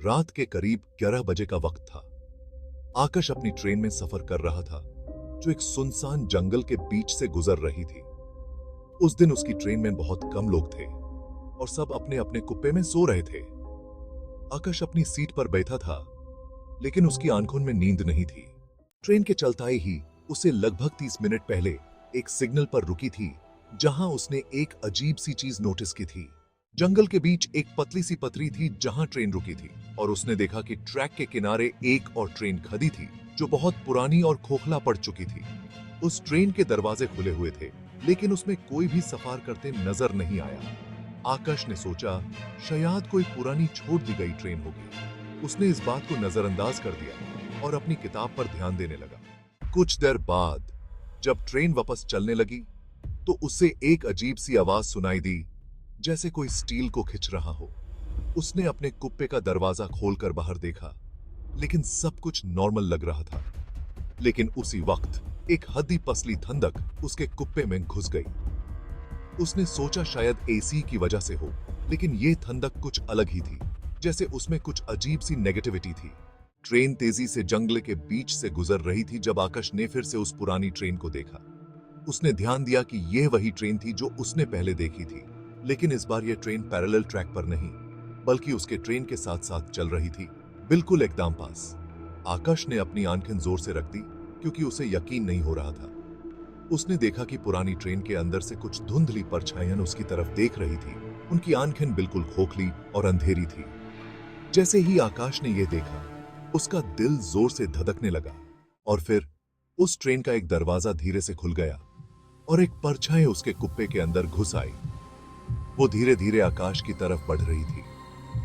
रात के करीब 11 बजे का वक्त था। आकाश अपनी ट्रेन में सफर कर रहा था जो एक सुनसान जंगल के बीच से गुजर रही थी। उस दिन उसकी ट्रेन में बहुत कम लोग थे और सब अपने अपने कुप्पे में सो रहे थे। आकाश अपनी सीट पर बैठा था, लेकिन उसकी आंखों में नींद नहीं थी। ट्रेन के चलते ही उसे लगभग 30 मिनट पहले एक सिग्नल पर रुकी थी, जहां उसने एक अजीब सी चीज नोटिस की थी। जंगल के बीच एक पतली सी पटरी थी जहां ट्रेन रुकी थी, और उसने देखा कि ट्रैक के किनारे एक और ट्रेन खड़ी थी जो बहुत पुरानी और खोखला पड़ चुकी थी। उस ट्रेन के दरवाजे खुले हुए थे, लेकिन उसमें कोई भी सफर करते नजर नहीं आया। आकाश ने सोचा, शायद कोई पुरानी छोड़ दी गई ट्रेन होगी। उसने इस बात को नजरअंदाज कर दिया और अपनी किताब पर ध्यान देने लगा। कुछ देर बाद जब ट्रेन वापस चलने लगी तो उसे एक अजीब सी आवाज सुनाई दी, जैसे कोई स्टील को खिंच रहा हो। उसने अपने कुप्पे का दरवाजा खोलकर बाहर देखा, लेकिन सब कुछ नॉर्मल लग रहा था। लेकिन उसी वक्त एक हड्डी पसली ठंडक उसके कुप्पे में घुस गई। उसने सोचा शायद एसी की वजह से हो, लेकिन यह ठंडक कुछ अलग ही थी, जैसे उसमें कुछ अजीब सी नेगेटिविटी थी। ट्रेन तेजी से जंगल के बीच से गुजर रही थी जब आकाश ने फिर से उस पुरानी ट्रेन को देखा। उसने ध्यान दिया कि यह वही ट्रेन थी जो उसने पहले देखी थी, लेकिन इस बार यह ट्रेन पैरेलल ट्रैक पर नहीं, बल्कि उसके ट्रेन के साथ साथ चल रही थी, बिल्कुल एकदम पास। आकाश ने अपनी आंखें जोर से रख दी, क्योंकि उसे यकीन नहीं हो रहा था। उसने देखा कि पुरानी ट्रेन के अंदर से कुछ धुंधली परछाइयां उसकी तरफ देख रही थी। उनकी आंखें बिल्कुल खोखली और अंधेरी थी। जैसे ही आकाश ने यह देखा, उसका दिल जोर से धड़कने लगा, और फिर उस ट्रेन का एक दरवाजा धीरे से खुल गया और एक परछाई उसके कुप्पे के अंदर घुस आई। वो धीरे धीरे आकाश की तरफ बढ़ रही थी।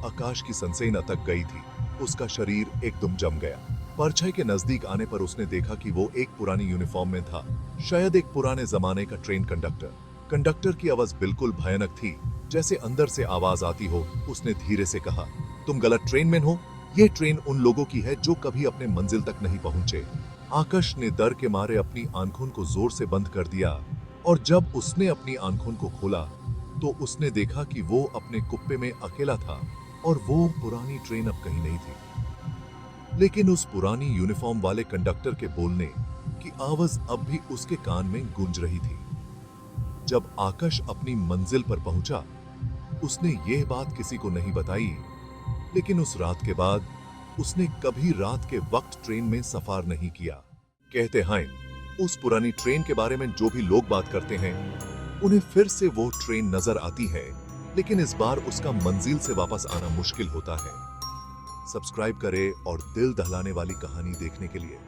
आकाश की सांसें अटक गई थी, उसका शरीर एकदम जम गया। परछाई के नजदीक आने पर उसने देखा कि वो एक पुरानी यूनिफॉर्म में था, शायद एक पुराने जमाने का ट्रेन कंडक्टर। कंडक्टर की आवाज बिल्कुल भयानक थी, जैसे अंदर से आवाज आती हो। उसने धीरे से कहा, तुम गलत ट्रेन में हो, ये ट्रेन उन लोगों की है जो कभी अपने मंजिल तक नहीं पहुंचे। आकाश ने डर के मारे अपनी आंखों को जोर से बंद कर दिया, और जब उसने अपनी आंखों को खोला तो उसने देखा कि वो अपने कुप्पे में अकेला था, और वो पुरानी ट्रेन अब कहीं नहीं थी। लेकिन उस पुरानी यूनिफॉर्म वाले कंडक्टर के बोलने की आवाज अब भी उसके कान में गूंज रही थी। जब आकाश अपनी मंजिल पर पहुंचा, उसने यह बात किसी को नहीं बताई, लेकिन उस रात के बाद उसने कभी रात के वक्त ट्रेन में सफर नहीं किया। कहते हैं, उस पुरानी ट्रेन के बारे में जो भी लोग बात करते हैं, उन्हें फिर से वो ट्रेन नजर आती है, लेकिन इस बार उसका मंजिल से वापस आना मुश्किल होता है। सब्सक्राइब करें और दिल दहलाने वाली कहानी देखने के लिए।